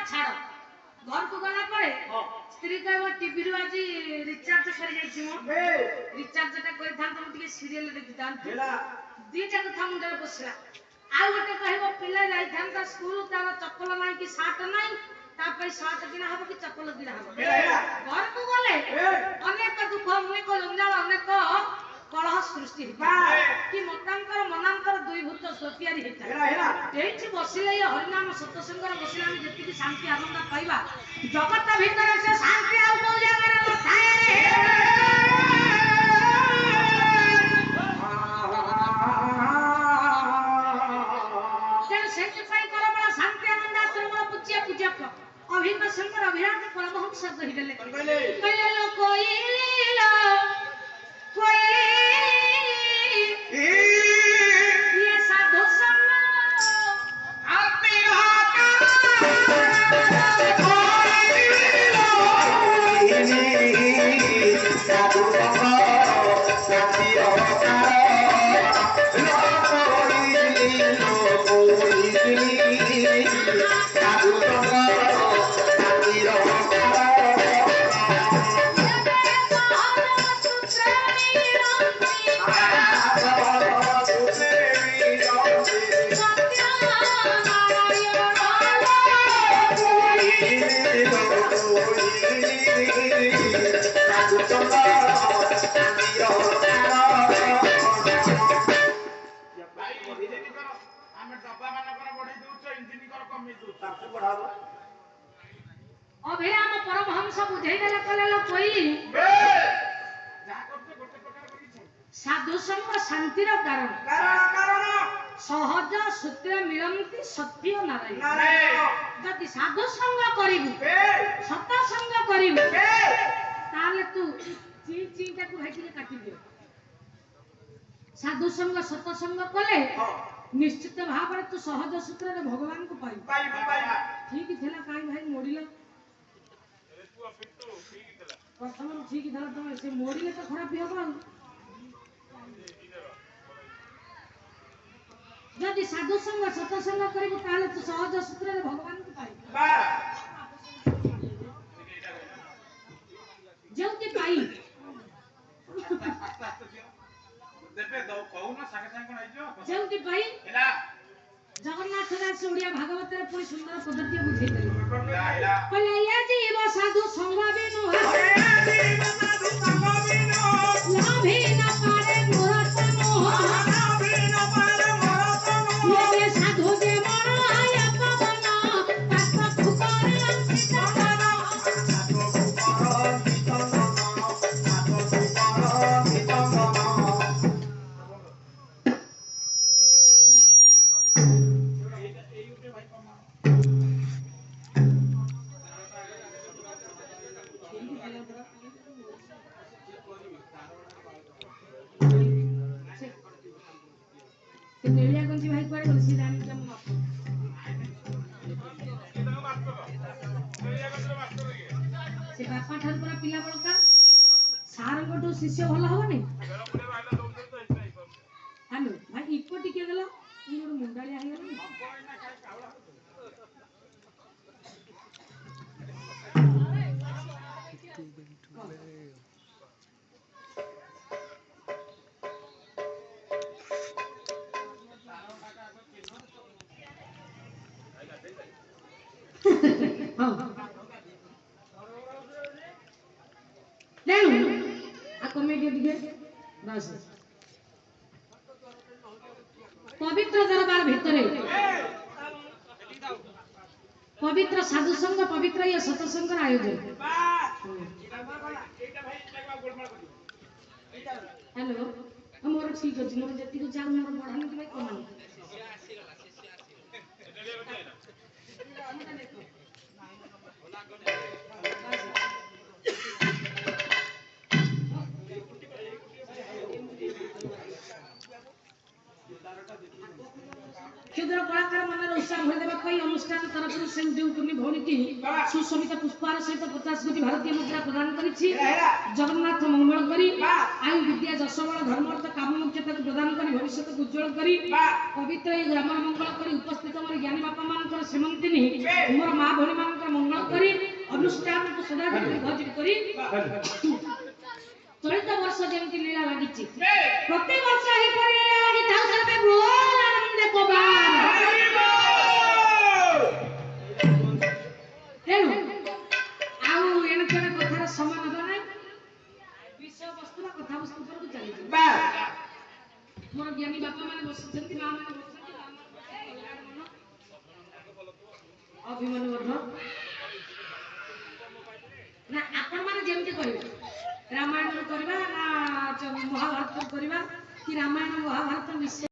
छाड़ घर को गला परे स्त्री कहबो टीवी रु आज रिचार्ज सरी जाइछि मो रिचार्ज टा करि थान त मते सीरियल देखि थान हेला दीटा कथा मुंडे बसला आ गोटे कहबो पिला जाई थान त स्कूल तार चप्पल नाही कि सार्ट नाही ता पे सार्ट किना हबो कि चप्पल किना हबो घर को गले अनेक दुख अनेक लंजाल अनेक कलह सृष्टि कि मतांकर मनांकर दुई भूत सोपियारी हेता एठी बसिले ये हरिनाम सत्संगर बसिले हम जति शांति आनंद पाइबा जगत भीतर से शांति आउ को जगह रे थाए रे सेति पाई कर बड़ा शांति आनंद आश्रम पूज्य पूज्य अभिन्न शंकर अभिराज परमहंस कहि देले कहले लो कोई लो ये साधु संग अपने साधु अभिराम परमहंस बुझाई देला कहला कोई साधु संग शांतिर कारण सहज सूत्र मिलंती सत्य नारायण जदि साधु संग करिबु सत संग करिबु ताले तू ची ची ताकू भाईले काटी दे साधु संग सत संग कले निश्चित भाव रे तू सहज सूत्र रे भगवान को पाई ठीक थिला काई भाई मोडिला प्रथम ठीक थिला तो से मोडिले तो खराब होबा जदि साधु संग सत संग करिबु ताले तू सहज सूत्र रे भगवान को पाई जल्दी पाई देबे दो कहूना संगे संगे कोन आइजो जल्दी पाई एला जगन्नाथ दास ओडिया भागवत रे पूरी सुंदर पद्धति बुझै देले कहले ये जीव साधु संग बिनु हे जीव साधु संग बिनु लाभे न पारे मोरत मोह लाभे न पारे मोरत मोह ये साधु जे मन आया पवन तत फुकर अंकित शिष्य भल हबनी हेलो भाई इको टिके गेलो ई मुंडालिया हे गेलो पवित्र दरबार भितरे पवित्र साधु संग पवित्र ये सत्संग आयोजन हेलो मोर ठीक अछि मोर जति को चाल मोर बढ़ानी भाई कमानी क्षुद्र कलाकार मन उत्साह भर देबा ଅନୁଷ୍ଠାନ ତରଫରୁ ସେ ଯେଉଁ କୁନି ଭଉଣୀଟି ସୁଶୋଭିତ ପୁଷ୍ପହାର ସହିତ 50 କୋଟି ଭାରତୀୟ ମୁଦ୍ରା ପ୍ରଦାନ କରିଛି। ଜଗନ୍ନାଥ ମଙ୍ଗଳ କରି ଆୟୁ ବିଦ୍ୟା ଯଶବଳ ଧର୍ମ ଅର୍ଥ କାମ ମୁଖ୍ୟତାକୁ ପ୍ରଦାନ କରି ଭବିଷ୍ୟତକୁ ଉଜ୍ଜ୍ୱଳ କରି ପବିତ୍ର ଏହି ଗ୍ରାମର ମଙ୍ଗଳ କରି ଉପସ୍ଥିତ ମୋର ଜ୍ଞାନୀ ବାପା ମାନଙ୍କର ଶ୍ରୀମନ୍ତିନୀ ମୋର ମା ଭଉଣୀ ମାନଙ୍କର ମଙ୍ଗଳ କରି ଅନୁଷ୍ଠାନକୁ ସଦାବେଳେ ଦୀର୍ଘଜୀବୀ କରି ଚଳିତ ବର୍ଷ ଯେମିତି ଲୀଳା ଲାଗିଛି ପ୍ରତି ବର୍ଷ ଏହିପରି ଲୀଳା ଲାଗିଥାଉ ସେତେ ବୋଲ ଆନନ୍ଦେ କବାନ। ତେଣୁ ଆଉ ଏଣେ ତେଣେ କଥାର ସମୟ ନେବ ନାହିଁ ବିଷୟବସ୍ତୁ ବା କଥାବସ୍ତୁ ଉପରକୁ ଚାଲିଯିବ। ମୋର ଜ୍ଞାନୀ ବାପା ମାନେ ବସିଛନ୍ତି ମା ମାନେ ବସିଛନ୍ତି ଅଭିମନ୍ୟୁ ମଧ୍ୟ ନା ଆପଣ ମାନେ ଯେମିତି କହିବେ ରାମାୟଣ କରିବା ନା ମହାଭାରତ କରିବା କି ରାମାୟଣ ମହାଭାରତ ମିଶେ